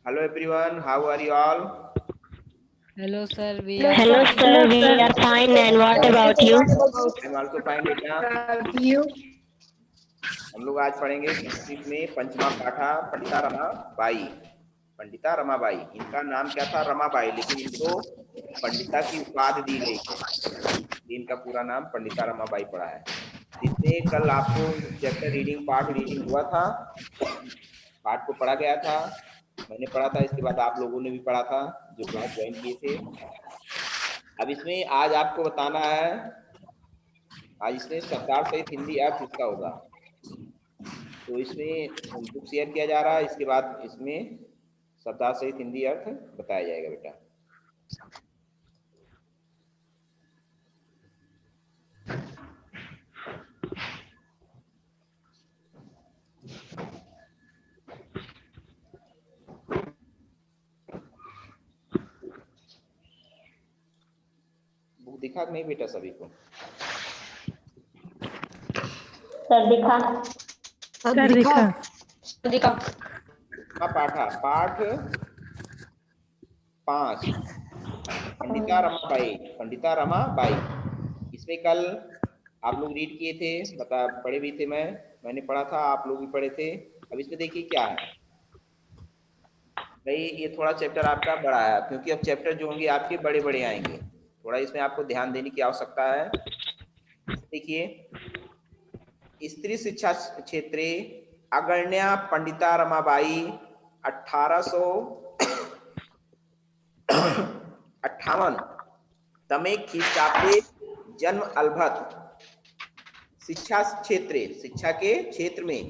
Hello everyone, how are you all? Hello sir, we Hello, are sir. fine. Hello, we are fine. And what about you? I'm also fine बेटा। You? हम लोग आज पढ़ेंगे संस्कृत में पंचमा पाठा पंडिता रमाबाई। पंडिता रमाबाई, इनका नाम क्या था? रमाबाई, लेकिन इनको पंडिता की उपाधि दी गई है। इनका पूरा नाम पंडिता रमाबाई पड़ा है। इसमें कल आपको चैप्टर रीडिंग पार्ट रीडिंग हुआ था, पाठ को पढ़ा गया था, मैंने पढ़ा था, इसके बाद आप लोगों ने भी पढ़ा था जो क्लास ज्वाइन किए थे। अब इसमें आज आपको बताना है, आज इसमें शब्दार्थ सहित हिंदी अर्थ इसका होगा। तो इसमें बुक शेयर किया जा रहा है, इसके बाद इसमें शब्दार्थ सहित हिंदी अर्थ बताया जाएगा बेटा। बुक दिखा कि नहीं बेटा सभी को? सर दिखा। सर दिखा। दिखा। पाठा पाठ 5 पंडिता रमाबाई। पंडिता रमाबाई, इसमें कल आप लोग रीड किए थे, पढ़े भी थे, मैंने पढ़ा था, आप लोग भी पढ़े थे। अब इसमें देखिए क्या है भाई, ये थोड़ा चैप्टर आपका बड़ा है, क्योंकि अब चैप्टर जो होंगे आपके बड़े बड़े आएंगे, थोड़ा इसमें आपको ध्यान देने की आवश्यकता है। देखिए, स्त्री शिक्षा क्षेत्रे अगण्या पंडिता रमाबाई 1858 तमे ख्रीष्टाब्दे जन्म अलभत। शिक्षा क्षेत्र, शिक्षा के क्षेत्र में,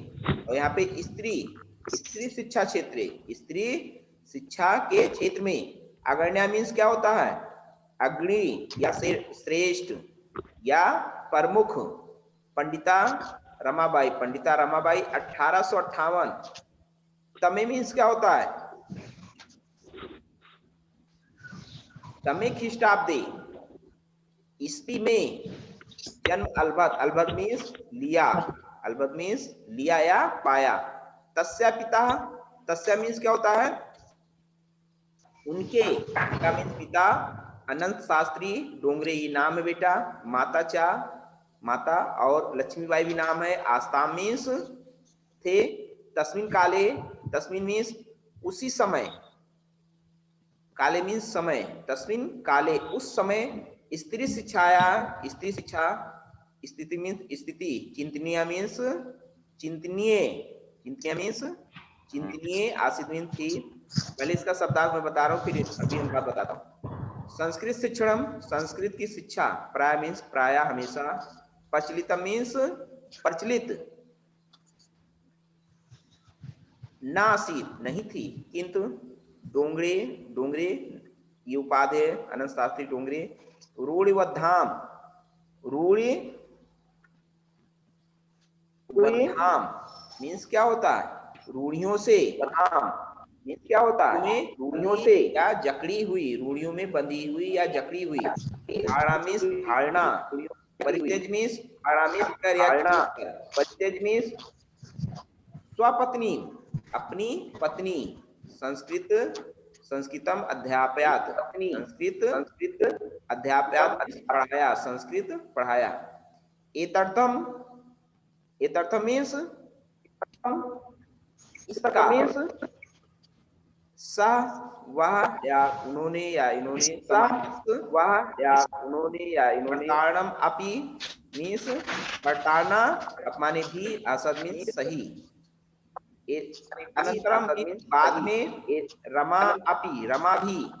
और यहाँ पे स्त्री स्त्री शिक्षा क्षेत्र, स्त्री शिक्षा के क्षेत्र में अग्रण्या मीन्स क्या होता है? अग्रणी या श्रेष्ठ या प्रमुख। पंडिता रमाबाई, पंडिता रमाबाई 1858 तमे मीन्स क्या होता है? तमे ख्रीष्टाब्दे, ईस्वी में, जन्म अलबत, अलबत मीन्स लिया, अलबत मीन्स लिया या पाया। तस्या पिता, तस्या मीन्स क्या होता है? उनके, पिता मीन्स पिता, अनंत शास्त्री डोंगरे ये नाम है बेटा। माता चा, माता, और लक्ष्मीबाई भी नाम है। आस्ताम मीन्स थे। तस्मिन काले, तस्मिन मीन्स उसी समय, काले मीन्स समय, तस्मिन काले उस समय, स्त्री शिक्षाया, स्त्री शिक्षा, स्थिति मीन्स स्थिति, चिंतनीय मीन्स चिंतनीय, चिंतनीय मीन्स चिंतनीय, आसित मीन्स थी। पहले इसका शब्दार्थ मैं बता रहा हूँ, फिर अभी हम बात बताता हूँ। संस्कृत शिक्षणम, संस्कृत की शिक्षा, प्राय मीन्स प्राय हमेशा, प्रचलित मीन्स प्रचलित, ना आसित नहीं थी, किंतु डोंगरे, डोंगरे ये उपाधि है, अनंत शास्त्री डोंगरे। रूढ़ि व धाम, रूढ़ि व धाम मीन्स क्या होता है? रूढ़ियों से, धाम मीन्स क्या होता है? रूढ़ियों से या जकड़ी हुई, रूढ़ियों में बंधी हुई या जकड़ी हुई। धारणा मीन्स धारणा, परित्यज मीन्स धारणा, परित्यज मीन्स स्वपत्नी, अपनी पत्नी। संस्कृत, संस्कृतम अध्यापयात, संस्कृत अध्यापयात पढ़ाया, संस्कृत पढ़ाया। एतर्थम, एतर्थम मीन्स इस प्रकार, सह वह या उन्होंने या इन्होंने, वह या उन्होंने या इन्होंने। प्रताड़नम अपि मीन्स प्रताड़ना, अपमाने भी, असद मीन्स सही। अनंतरम बाद में, रमा अपि, रमा भी,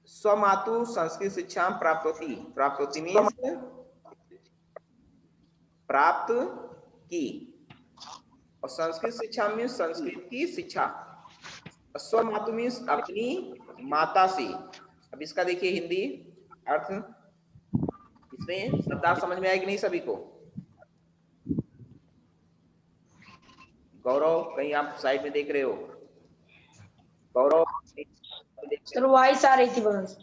स्वमातु संस्कृत शिक्षा प्राप्त होती, प्राप्त होती मीन्स प्राप्त की, और संस्कृत शिक्षा में संस्कृत की शिक्षा। स्वमातु मीन्स अपनी माता से। अब इसका देखिए हिंदी अर्थ, इसमें शब्दार्थ समझ में आएगी नहीं सभी को? गौरव, कहीं आप साइड में देख रहे हो? गौरव, सर वॉइस आ रही थी बस।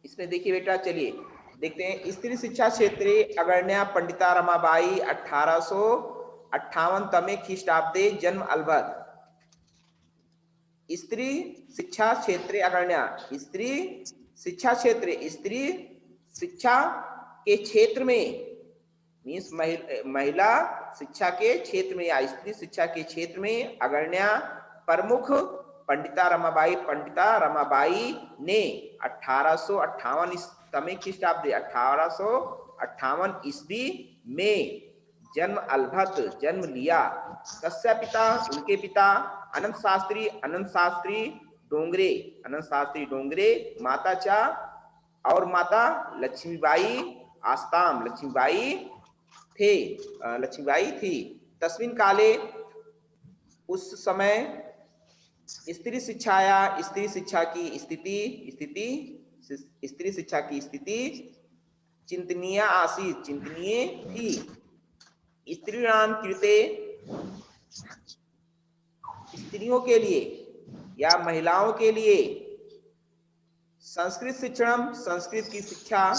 इसमें देखिए बेटा, चलिए देखते हैं। स्त्री शिक्षा क्षेत्र अग्रण्या पंडिता रमाबाई 58तमे ख्रीष्टाब्दे जन्म अलबत् स्त्री शिक्षा क्षेत्रे अग्रण्या स्त्री शिक्षा क्षेत्र स्त्री शिक्षा के क्षेत्र में मीन्स महिला शिक्षा के क्षेत्र में या स्त्री शिक्षा के क्षेत्र में अग्रण्या प्रमुख पंडिता रमाबाई ने 1858 ख्रीष्टाब्दे 1858 ईस्वी में जन्म लिया। तस्या पिता उनके पिता अनंत शास्त्री डोंगरे माता चा और माता लक्ष्मीबाई थी। तस्मिन काले उस समय स्त्री शिक्षा की स्थिति चिंतनीय थी। स्त्रीणाम कृते स्त्रियों के लिए या महिलाओं के लिए संस्कृत की शिक्षा,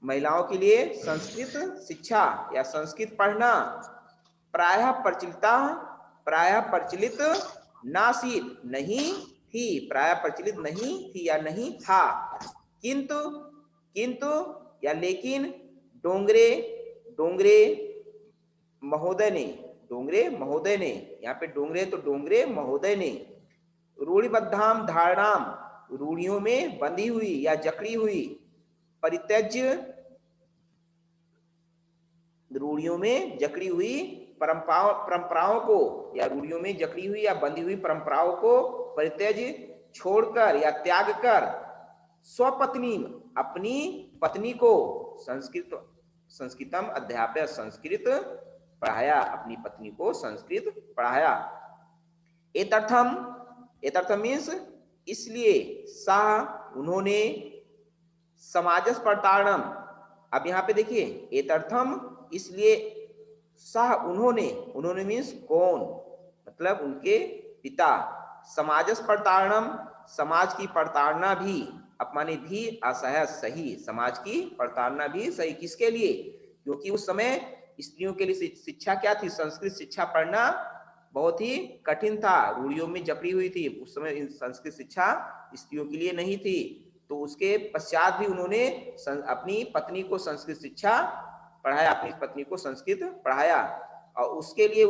महिलाओं के लिए संस्कृत शिक्षा या संस्कृत पढ़ना प्रायः प्रचलित नहीं थी या नहीं था। किंतु या लेकिन डोंगरे महोदय ने यहाँ पे डोंगरे महोदय ने रूढ़िबद्धाम धारणाम रूढ़ियों में बंधी हुई या जकड़ी हुई परित्यज्य रूढ़ियों में जकड़ी हुई परंपराओं को या रूढ़ियों में जकड़ी हुई या बंधी हुई परंपराओं को परित्यज छोड़कर या त्याग कर स्वपत्नी अपनी पत्नी को संस्कृतम अध्यापय संस्कृत पढ़ाया, अपनी पत्नी को संस्कृत पढ़ाया। एतर्थम मीन्स इसलिए सह उन्होंने समाजस प्रताड़नम, अब यहाँ पे देखिए एतर्थम इसलिए सह उन्होंने मीन्स कौन, मतलब उनके पिता, समाजस प्रताड़नम समाज की प्रताड़ना भी, अपमाने भी असहज सही, समाज की प्रताड़ना भी सही किसके लिए, क्योंकि उस समय स्त्रियों के लिए शिक्षा क्या थी, संस्कृत शिक्षा पढ़ना बहुत ही कठिन था, रूढ़ियों में जकड़ी हुई थी। उस समय संस्कृत शिक्षा स्त्रियों के लिए नहीं थी। तो उसके पश्चात भी उन्होंने अपनी पत्नी को संस्कृत शिक्षा पढ़ाया, अपनी पत्नी को संस्कृत पढ़ाया। और उसके लिए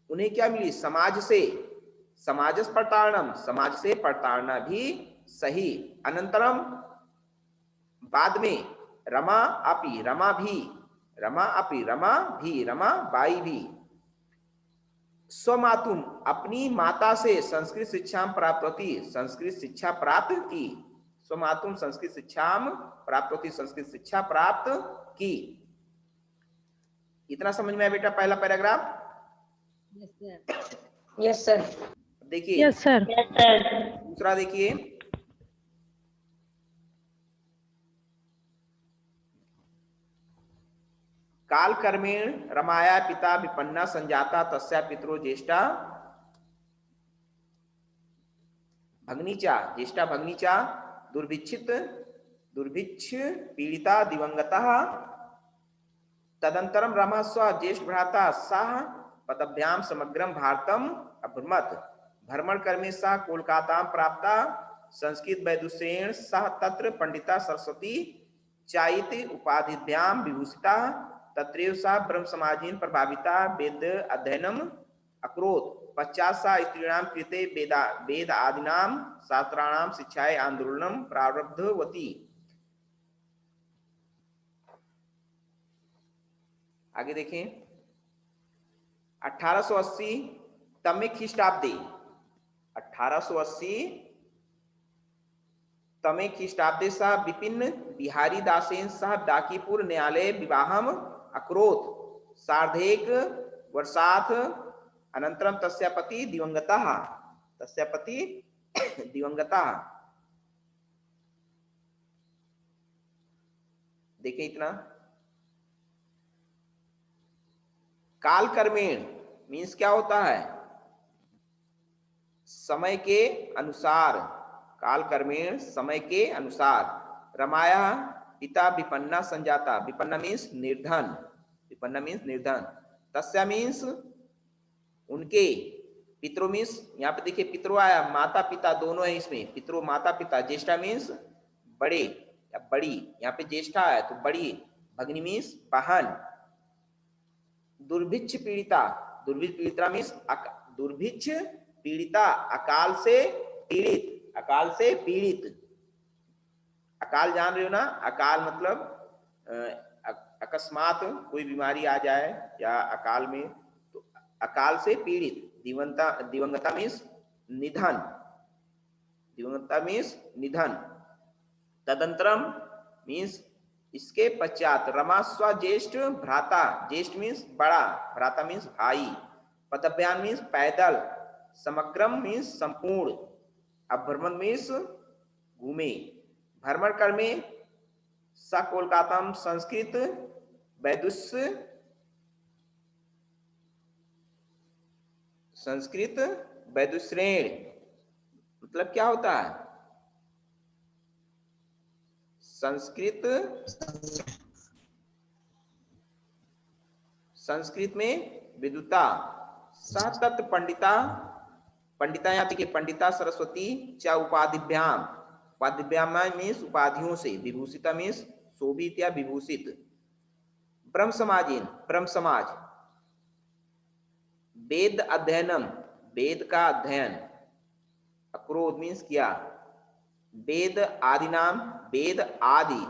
उन्हें क्या मिली, समाजस प्रताड़नम, समाज से प्रताड़ना भी सही। अनंतरम बाद में रमाबाई भी स्वमातुम अपनी माता से संस्कृत शिक्षा प्राप्त की, स्वमातुम संस्कृत शिक्षा प्राप्त की। इतना समझ में आया बेटा पहला पैराग्राफ? Yes sir. देखिए यस सर। दूसरा देखिए, काल कर्मेण रमाया पिता विपन्ना संजाता तस्या पितरो ज्येष्ठा भग्नीचा दुर्भिक्ष पीड़िता दिवंगता। तदंतरम रमा स्व ज्येष्ठ भ्राता सह पदभ्याम समग्रम भारतम अभ्रमत। भ्रमण कर्मे सह कोलकाता प्राप्ता संस्कृत वैदुषेण सह तत्र पंडिता सरस्वती चाइति उपाधिभ्याम विभूषिता। तत्रैव सा ब्रह्म समाजेन प्रभाविता वेद अध्ययनम अकरोत्। पश्चात् सा स्त्रीणां कृते वेद आदीनां शास्त्राणां शिक्षायै आंदोलनं प्रारब्धवती। आगे देखें, 1880 तमे ख्रीष्टाब्दे 1880 तमे ख्रीष्टाब्दे सह विपिन बिहारी दासेन सह डाकीपुर न्यायालय विवाहम अकरोत्। सार्धेक वर्षात् अनंतरम तस्या पति दिवंगतः। देखिए इतना, काल कर्मेण मीन्स क्या होता है, समय के अनुसार, काल कर्मेण समय के अनुसार। रमाया पिता विपन्ना संजाता, विपन्ना मीन्स निर्धन, विपन्ना मीन्स निर्धन। तस्या मीन्स उनके, पितरो मीन्स यहाँ पे देखिए पितरो आया, माता पिता दोनों है इसमें, पितरो माता पिता, ज्येष्ठा मीन्स बड़े या बड़ी, यहाँ पे ज्येष्ठा है तो बड़ी, भगिनी मीन्स बहन। दुर्भिक्ष पीड़िता, दुर्भिक्ष पीड़िता मीन्स दुर्भिक्ष पीड़िता, अकाल से पीड़ित, अकाल से पीड़ित। अकाल जान रहे हो ना, अकाल मतलब अकस्मात कोई बीमारी आ जाए या अकाल में, तो अकाल से पीड़ित। दिवंगता मीन्स निधन, दिवंगता मीन्स निधन। तदंतरम मीन्स इसके पश्चात, रमा स्व ज्येष्ठ भ्राता, ज्येष्ठ मीन्स बड़ा, भ्राता मीन्स भाई, पदभ्यान मीन्स पैदल, समग्रम मीन्स संपूर्ण, अभ्रमण मीन्स घूमे, भ्रमण कर में स कोलकाता संस्कृत वैदुष्य, संस्कृत वैदुश्रेण मतलब क्या होता है? संस्कृत, संस्कृत में विदुता, सतत पंडिता, पंडिता यहाँ देखिए पंडिता सरस्वती च उपाधिभ्याम, उपाधिभ्याम मीन्स उपाधियों से, विभूषिता मीन्स शोभित या विभूषित। ब्रह्म समाजीन, ब्रह्म समाज। वेद अध्ययनम, वेद का अध्ययन, अक्रोध मीन्स किया। वेद आदि नाम, वेद आदि,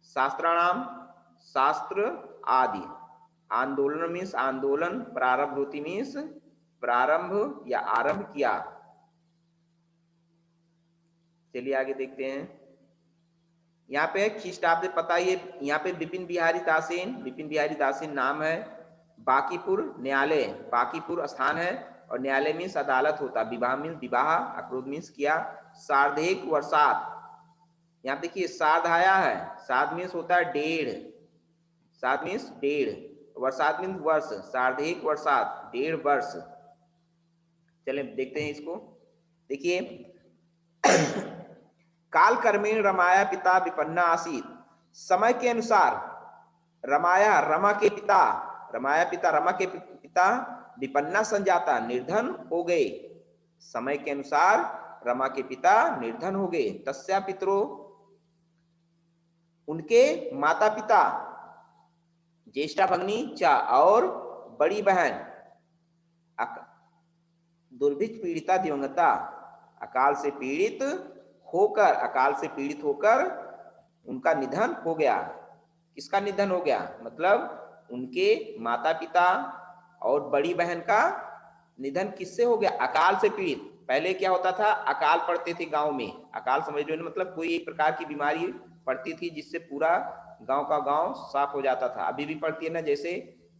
शास्त्राणाम शास्त्र आदि। आंदोलन मीन्स आंदोलन, प्रारंभ होती मीन्स प्रारंभ या आरंभ किया। चलिए आगे देखते हैं। यहाँ पे ख्रीष्टाब्द पता, ये यहाँ पे विपिन बिहारी दासेन, विपिन बिहारी दासेन नाम है। बांकीपुर न्यायालय, बांकीपुर स्थान है, और न्यायालय मीन्स अदालत होता, विवाह मीन्स विवाह, अक्रोध मीन्स किया। सार्धेक वर्षात, यहाँ देखिए सार्ध आया है, सार्ध मीन्स होता है डेढ़, सार्ध मीन्स डेढ़, वर्षात मीन्स वर्ष, सार्धेक वर्षात 1.5 वर्ष। चलिए देखते हैं इसको। देखिए काल कर्मेण रमाया पिता विपन्ना आसीत, समय के अनुसार रमाया, रमा के पिता, रमाया पिता, रमा के पिता विपन्ना संजाता, निर्धन हो गए। समय के अनुसार रमा के पिता निर्धन हो गए। तस्या पितरो, उनके माता पिता, ज्येष्ठा भगिनी चा, और बड़ी बहन, दुर्भिक्ष पीड़िता दिवंगता, अकाल से पीड़ित होकर, अकाल से पीड़ित होकर उनका निधन हो गया। किसका निधन हो गया? मतलब उनके माता पिता और बड़ी बहन का निधन किससे हो गया? अकाल से पीड़ित। पहले क्या होता था? अकाल पड़ते थे गांव में, अकाल समझ लो मतलब कोई एक प्रकार की बीमारी पड़ती थी जिससे पूरा गांव का गांव साफ हो जाता था। अभी भी पड़ती है ना, जैसे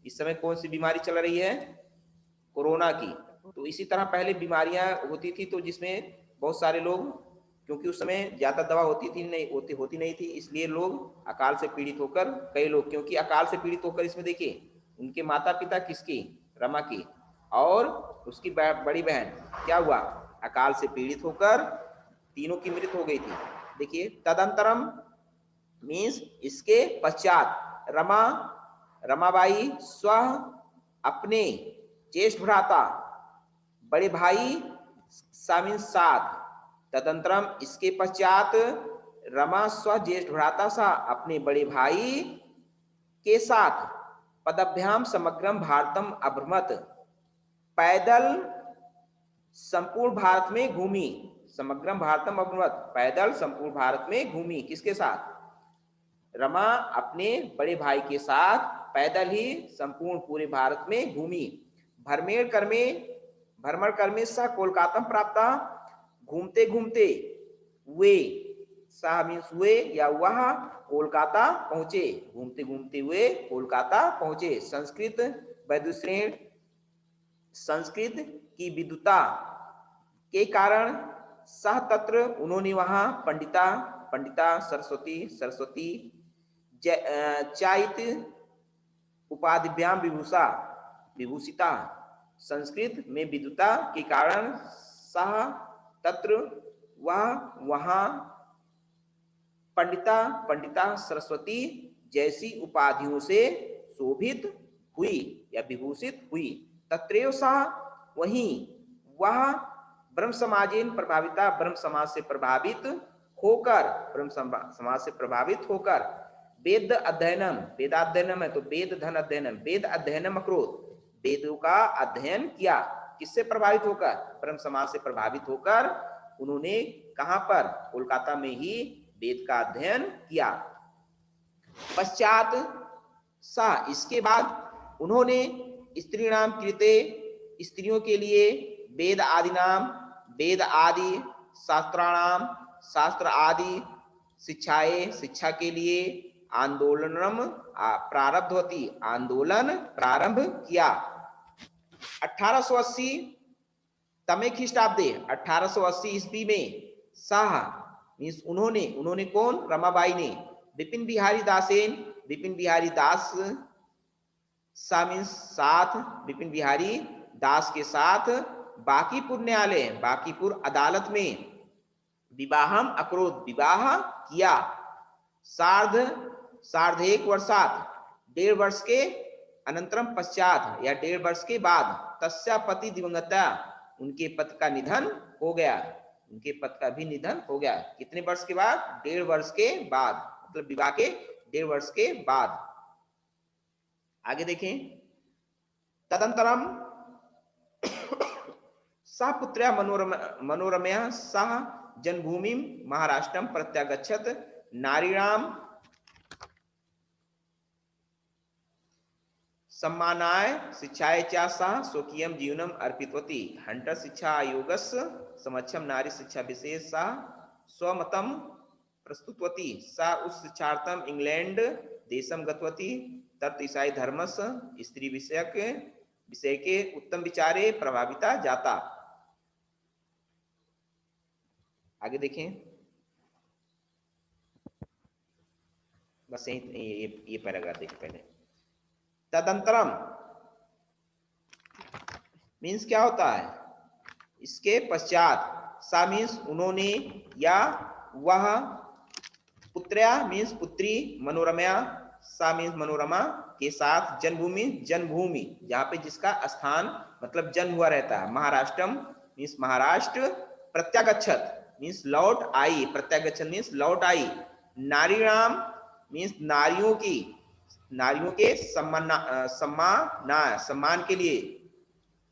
इस समय कौन सी बीमारी चल रही है? कोरोना की। तो इसी तरह पहले बीमारियां होती थी, तो जिसमें बहुत सारे लोग, क्योंकि उस समय ज्यादा दवा होती नहीं थी, इसलिए लोग अकाल से पीड़ित होकर, कई लोग, क्योंकि अकाल से पीड़ित होकर, इसमें देखिए उनके माता पिता किसकी? रमा की, और उसकी बड़ी बहन क्या हुआ? अकाल से पीड़ित होकर तीनों की मृत्यु हो गई थी। देखिए तदंतरम मीन्स इसके पश्चात, रमाबाई स्व अपने ज्येष्ठ भ्राता, बड़े भाई सामिन साथ, तदंतरम इसके पश्चात रमा स्व ज्येष्ठ भ्राता सा अपने बड़े भाई के साथ, पदभ्याम समग्रम भारतम अभ्रमत, पैदल संपूर्ण भारत में घूमी। समग्रम भारतम अभ्रमत, पैदल संपूर्ण भारत में घूमी। किसके साथ? रमा अपने बड़े भाई के साथ पैदल ही संपूर्ण पूरे भारत में घूमी। भ्रमण कर में सा कोलकाता प्राप्त, घूमते घूमते वे, सा मीन्स वे या वह, कोलकाता पहुंचे, घूमते घूमते हुए कोलकाता पहुंचे। संस्कृत वैदुश्रेण, संस्कृत की विद्वता के कारण सह तत्र, उन्होंने वहां पंडिता सरस्वती चाइत उपाधिभ्याम विभूषिता, संस्कृत में विद्वता के कारण सह तत्र, वह वहां, पंडिता सरस्वती जैसी उपाधियों से शोभित हुई या विभूषित हुई। तत्रैव सा वहीं वह ब्रह्म समाजेन प्रभाविता ब्रह्म समाज से प्रभावित होकर ब्रह्म समाज से प्रभावित होकर वेद अध्ययनम वेदाध्ययनम है तो वेद धन अध्ययनम वेद अध्ययनम अकरोत वेदों का अध्ययन किया। किससे प्रभावित होकर? ब्रह्म समाज से प्रभावित होकर उन्होंने कहां पर? कोलकाता में ही वेद का अध्ययन किया। पश्चात सा इसके बाद उन्होंने स्त्री नाम कृते स्त्रियों के लिए वेद आदि नाम वेद आदि शास्त्राणाम शास्त्र आदि शिक्षाएं शिक्षा के लिए आंदोलनम प्रारब्ध होती आंदोलन प्रारंभ किया। 1880 तमे ख्रीष्टाब्दे 1880 ईस्वी में शाह मीन्स उन्होंने कौन? रमाबाई ने विपिन बिहारी दासेन विपिन बिहारी दास सा मीन्स साथ विपिन बिहारी दास के साथ बांकीपुर न्यायालय बांकीपुर अदालत में विवाहम अकरोध विवाह किया। सार्ध एक वर्षात 1.5 वर्ष के अनंतरम पश्चात या 1.5 वर्ष के बाद तस्या पति दिवंगता उनके पति का निधन हो गया। उनके पति का भी निधन हो गया। कितने वर्ष के बाद? 1.5 वर्ष के बाद, मतलब विवाह के 1.5 वर्ष के बाद। आगे देखें। तदंतरम सा पुत्र्या मनोरमया सह जन्मभूमि महाराष्ट्रम प्रत्यागच्छत नारीणाम सम्मानाय शिक्षाय च सह स्वकीयं जीवनम अर्पितवती। हंटर शिक्षा आयोगस्य समक्षम नारी शिक्षा विशेष सह स्वमतम प्रस्तुतवती। सा उस शिक्षार्थम इंग्लैंड देशम गतवती। तत् ईसाई धर्मस्य स्त्री विषय के उत्तम विचारे प्रभाविता जाता। आगे देखें। बस ये पैराग्राफ देखें पहले। तदंतरम मीन्स क्या होता है? इसके पश्चात सा मीन्स उन्होंने या वह पुत्र्या मीन्स पुत्री मनोरमया सा मीन्स मनोरमा के साथ जन्मभूमि जहाँ पे जिसका स्थान मतलब जन्म हुआ रहता है। महाराष्ट्रम मीन्स महाराष्ट्र। प्रत्यागच्छत मीन्स लौट आई। प्रत्यागच्छत मीन्स लौट आई। नारीणाम मीन्स नारियों के सम्मान के लिए।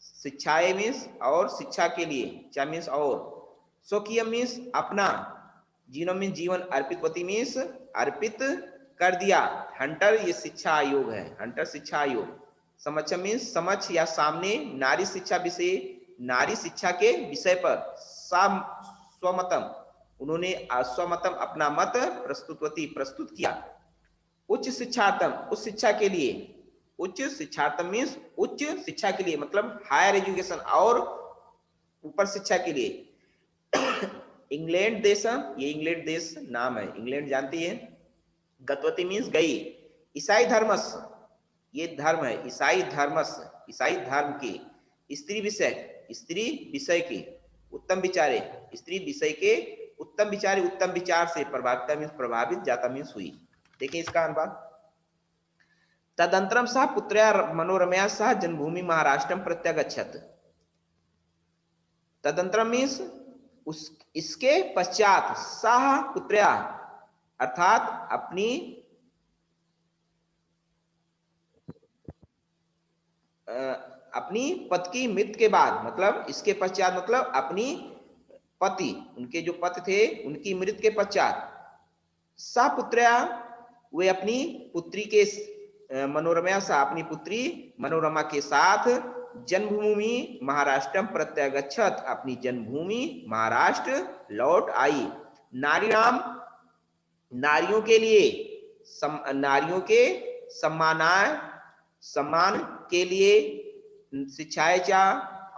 शिक्षाएं मीन्स और शिक्षा के लिए। चा मीन्स और। स्वकीय मीन्स अपना। जीवन मीन्स जीवन। अर्पितवती मीन्स अर्पित कर दिया। हंटर ये शिक्षा आयोग है। हंटर शिक्षा आयोग। समक्ष मीन्स समक्ष या सामने। नारी शिक्षा के विषय पर स्वमतम उन्होंने स्वमतम अपना मत प्रस्तुत किया। उच्च शिक्षार्थम उच्च शिक्षा के लिए। उच्च शिक्षार्थम मीन्स उच्च शिक्षा के लिए मतलब हायर एजुकेशन और ऊपर शिक्षा के लिए। इंग्लैंड देश ये इंग्लैंड देश नाम है। इंग्लैंड जानती है। गतवती मीन्स गई। ईसाई धर्मस ये धर्म है। ईसाई धर्म के स्त्री विषय के उत्तम विचारे। स्त्री विषय के उत्तम विचारे उत्तम विचार से प्रभाविता मीन्स प्रभावित जाता मीन्स हुई। देखिए इसका अनुवाद। तदंतरम सह पुत्र्या मनोरमया सह जन्मभूमि महाराष्ट्रम प्रत्यागच्छत। तदंतरम मीन्स इसके पश्चात सह पुत्र्या अर्थात अपनी पति की मृत्यु के बाद मतलब इसके पश्चात मतलब अपनी पति उनके जो पति थे उनकी मृत्यु के पश्चात सा पुत्र्या वे अपनी पुत्री के मनोरमा सा अपनी पुत्री मनोरमा के साथ जन्मभूमि महाराष्ट्र प्रत्यागच्छत अपनी जन्मभूमि महाराष्ट्र लौट आई। नारीणाम नारियों के लिए नारियों के सम्मान के लिए शिक्षाएं चा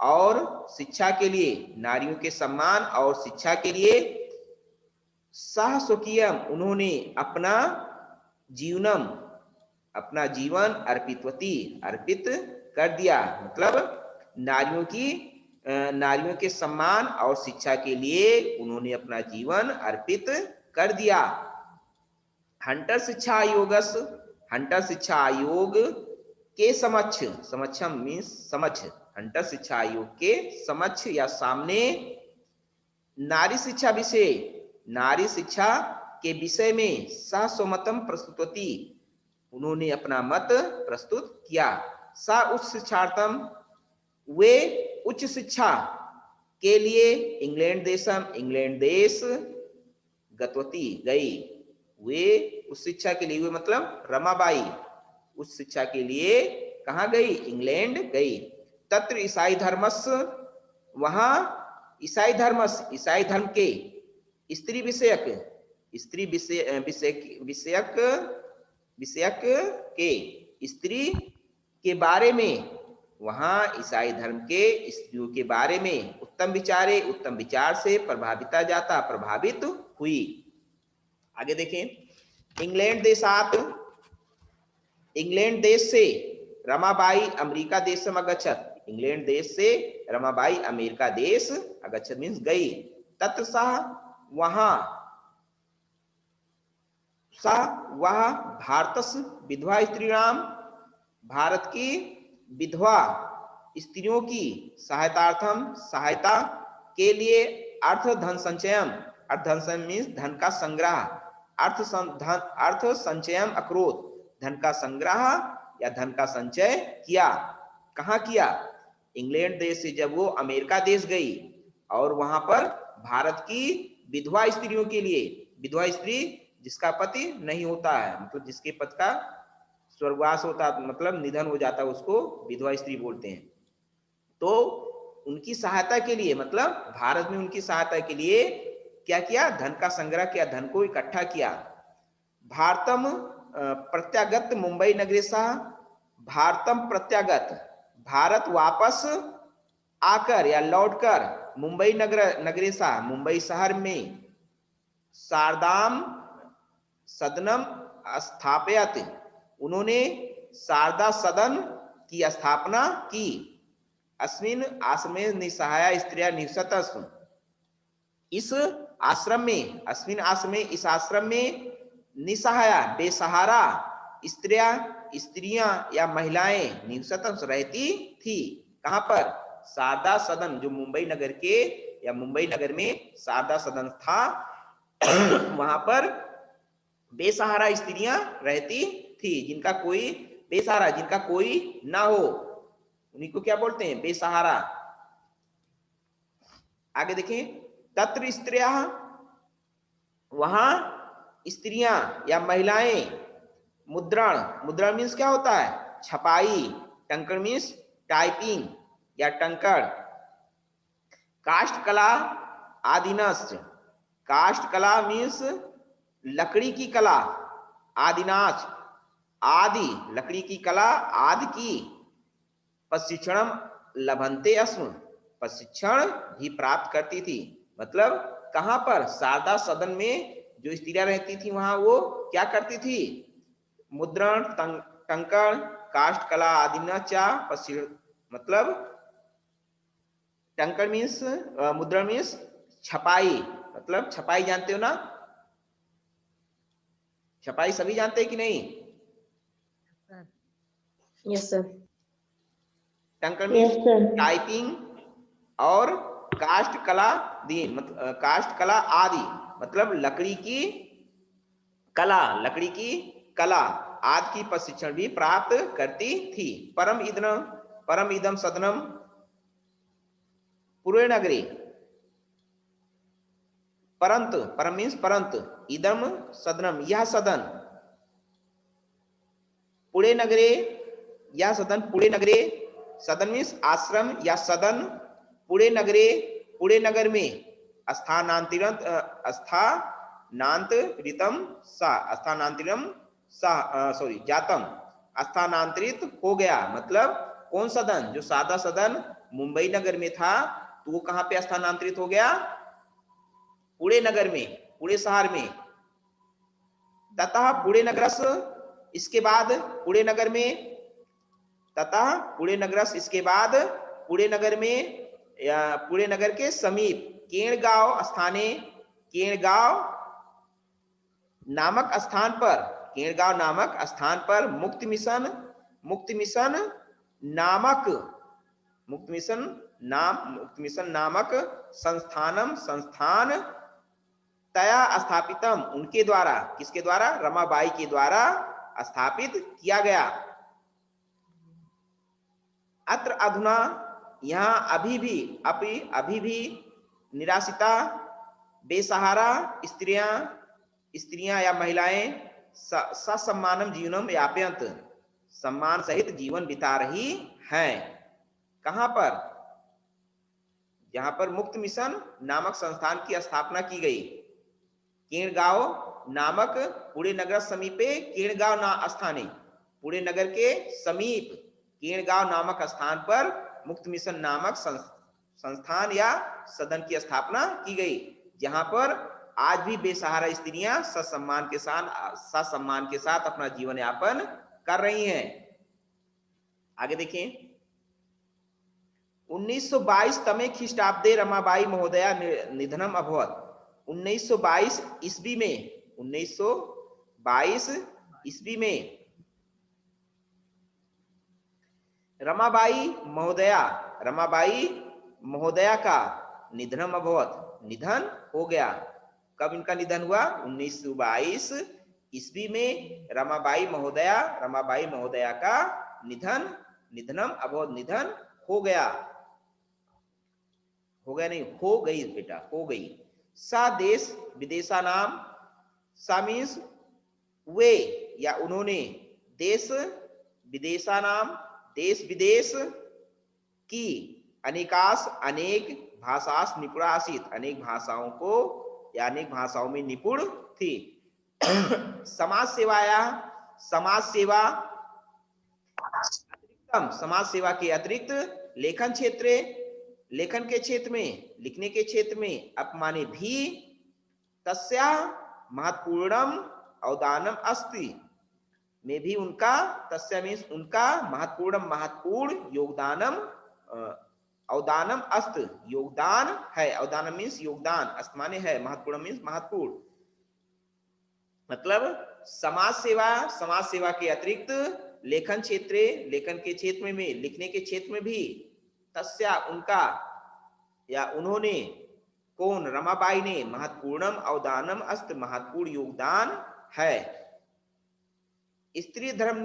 और शिक्षा के लिए नारियों के सम्मान और शिक्षा के लिए सह स्वकीयम उन्होंने अपना जीवन अर्पित कर दिया। मतलब नारियों के सम्मान और शिक्षा के लिए उन्होंने अपना जीवन अर्पित कर दिया। हंटर शिक्षा आयोगस हंटर शिक्षा आयोग के समक्ष, समक्षम मीन्स समक्ष, हंटर शिक्षा आयोग के समक्ष या सामने नारी शिक्षा विषय, नारी शिक्षा के विषय में सहस्वमतम प्रस्तुतवती, उन्होंने अपना मत प्रस्तुत किया। सा उच्च शिक्षार्थम, वे उच्च शिक्षा के लिए इंग्लैंड देशम, इंग्लैंड देश गतवती गई, वे उच्च शिक्षा के लिए, वे मतलब रमाबाई उच्च शिक्षा के लिए कहाँ गई, इंग्लैंड गई। तत्र ईसाई धर्मस्य, वहां ईसाई धर्मस्य, ईसाई धर्म के स्त्री विषयक, स्त्री विषयक के स्त्री के बारे में, वहां ईसाई धर्म के स्त्रियों के बारे में उत्तम विचारे, उत्तम विचार से प्रभावित हुई। आगे देखें, इंग्लैंड देशात, इंग्लैंड देश से रमाबाई अमेरिका देशम अगच्छत, इंग्लैंड देश से रमाबाई अमेरिका देश अगच्छत मीन्स गई। तत्र सह, वहां वह भारतस्य विधवा स्त्रीणाम, भारत की विधवा स्त्रियों की सहायतार्थम, सहायता के लिए अर्थ धन संचयम, अर्थ धन संचय मीन्स धन का संग्रह, अर्थ संचयम अकरोत, धन का संग्रह या धन का संचय किया। कहाँ किया, इंग्लैंड देश से जब वो अमेरिका देश गई और वहां पर भारत की विधवा स्त्रियों के लिए, विधवा स्त्री जिसका पति नहीं होता है, मतलब जिसके पति का स्वर्गवास होता है, मतलब निधन हो जाता है, उसको विधवा स्त्री बोलते हैं। तो उनकी सहायता के लिए, मतलब भारत में उनकी सहायता के लिए क्या किया, धन का संग्रह किया, धन को इकट्ठा किया। भारतम प्रत्यागत मुंबई नगरी सह, भारतम प्रत्यागत, भारत वापस आकर या लौटकर मुंबई नगरी सह, मुंबई शहर में शारदाम सदनम स्थापयत, उन्होंने शारदा सदन की स्थापना की। अस्मिन आश्रमे निसहाया स्त्रिया निवसतस्व, इस आश्रम में, अस्मिन आश्रम में, इस आश्रम में निसहाया बेसहारा स्त्रियां या महिलाएं निवसतस्व रहती थी। कहां पर, शारदा सदन, जो मुंबई नगर के या मुंबई नगर में शारदा सदन था, वहां पर बेसहारा स्त्रियां रहती थी, जिनका कोई बेसहारा, जिनका कोई ना हो, उन्हीं को क्या बोलते हैं, बेसहारा। आगे देखें, तत्र स्त्रियां, वहां स्त्रियां या महिलाएं मुद्रण, मुद्रण मीन्स क्या होता है, छपाई, टंकण मीन्स टाइपिंग या टंकण, काष्ठ कला आदिनस्य, काष्ठ कला मीन्स लकड़ी की कला, आदिनाच आदि, लकड़ी की कला आदि की, प्रशिक्षणम लभंते अस्म, प्रशिक्षण भी प्राप्त करती थी। मतलब कहां पर, शारदा सदन में जो स्त्रियां रहती थी वहां वो क्या करती थी, मुद्रण, टंकण, काष्ठ कला आदि न चा प्रशिक्षण, मतलब टंकण मीन्स, मुद्रण मीन्स छपाई, मतलब छपाई जानते हो ना, छपाई सभी जानते हैं कि नहीं, यस सर, टंकण मीन्स टाइपिंग, और काष्ठ कला दी, मतलब काष्ठ कला आदि, मतलब लकड़ी की कला, लकड़ी की कला आदि की प्रशिक्षण भी प्राप्त करती थी। परम इदम सदनम पूर्वे नगरी, परंतु, परम मीन्स परंतु, इदम सदनम यह सदन, पुणे नगरे, यह सदन पुणे नगरे, सदन मीन्स आश्रम या सदन, पुणे नगरे, पुणे नगर में स्थानांतरितम जातम, स्थानांतरित हो गया। मतलब कौन सदन, जो सादा सदन मुंबई नगर में था, तो वो कहां पे स्थानांतरित हो गया, पुणे नगर में, पुणे शहर में। तथा पुणे नगरस, इसके बाद पुणे नगर में, तथा पुणे नगरस, इसके बाद पुणे नगर में, या पुणे नगर के समीप केणगांव स्थाने, केणगांव नामक स्थान पर, केणगांव नामक स्थान पर मुक्ति मिशन नामक संस्थान तया स्थापितम, उनके द्वारा, किसके द्वारा, रमाबाई के द्वारा स्थापित किया गया। अत्र अधुना, यहाँ अभी भी निराश्रिता बेसहारा स्त्रियां या महिलाएं ससम्मानम जीवनम यापयंत, सम्मान सहित जीवन बिता रही हैं। कहां पर, जहां पर मुक्त मिशन नामक संस्थान की स्थापना की गई। केणगांव नामक पुणे नगर समीपे केणगांव स्थाने, पुणे नगर के समीप केणगांव नामक स्थान पर मुक्त मिशन नामक संस्थान या सदन की स्थापना की गई, जहां पर आज भी बेसहारा स्त्रियां ससम्मान के साथ अपना जीवन यापन कर रही हैं। आगे देखें, 1922 तमे ख्रीष्टाब्दे रमाबाई महोदया निधनम अभवत। 1922 ईस्वी में रमाबाई महोदया का निधनम अभवत, निधन हो गया। कब इनका निधन हुआ, 1922 ईस्वी में रमाबाई महोदया का निधनम अभवत, निधन हो गया। हो गया नहीं, हो गई बेटा, हो गई। सा देश विदेशा नाम, सा मीन्स वे या उन्होंने, देश विदेशा नाम देश विदेश की, अनेक भाषास निपुण आसीत, अनेक भाषाओं को या अनेक भाषाओं में निपुण थी। समाज सेवा के अतिरिक्त लेखन के क्षेत्र में, लिखने के क्षेत्र में अपमाने भी तस्या महत्वपूर्णम अवदानम अस्ति, में भी उनका, तस्या मीन्स उनका, महत्वपूर्ण योगदानम, अवदानम अस्त, योगदान है, अवदानम मीन्स योगदान, अस्त माने है, महत्वपूर्ण मीन्स महत्वपूर्ण, मतलब समाज सेवा के अतिरिक्त लेखन के क्षेत्र में, लिखने के क्षेत्र में भी, तस्या उनका या उन्होंने, कौन, रमाबाई ने, महत्वपूर्णम अवदानम अस्त, महत्वपूर्ण योगदान है। स्त्री धर्म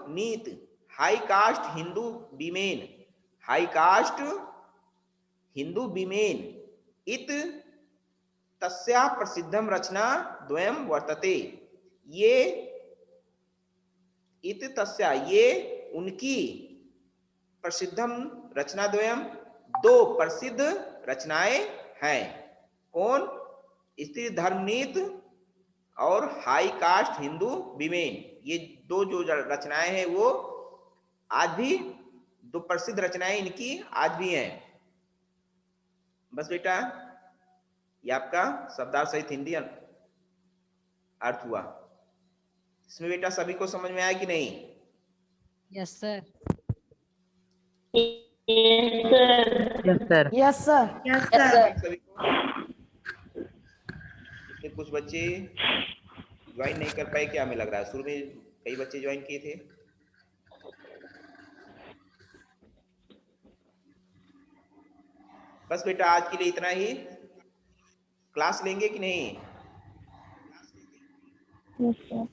नीति, हाई कास्ट हिंदू विमेन इत तस्या प्रसिद्धम रचना द्वयम वर्तते, ये इत तस्या, ये उनकी, प्रसिद्धम रचना द्वयम, दो प्रसिद्ध रचनाएं हैं। कौन, स्त्री धर्मनीति और हाई कास्ट हिंदू विमेन, ये दो जो रचनाएं हैं वो आज भी, दो प्रसिद्ध रचनाएं इनकी आज भी हैं। बस बेटा, ये आपका शब्दार्थ सहित हिंदी अर्थ हुआ। इसमें बेटा सभी को समझ में आया कि नहीं? Yes sir. Yes sir. इसमें कुछ बच्चे ज्वाइन नहीं कर पाए क्या, हमें लग रहा है शुरू में कई बच्चे ज्वाइन किए थे। बस बेटा आज के लिए इतना ही। क्लास लेंगे कि नहीं? Yes, sir.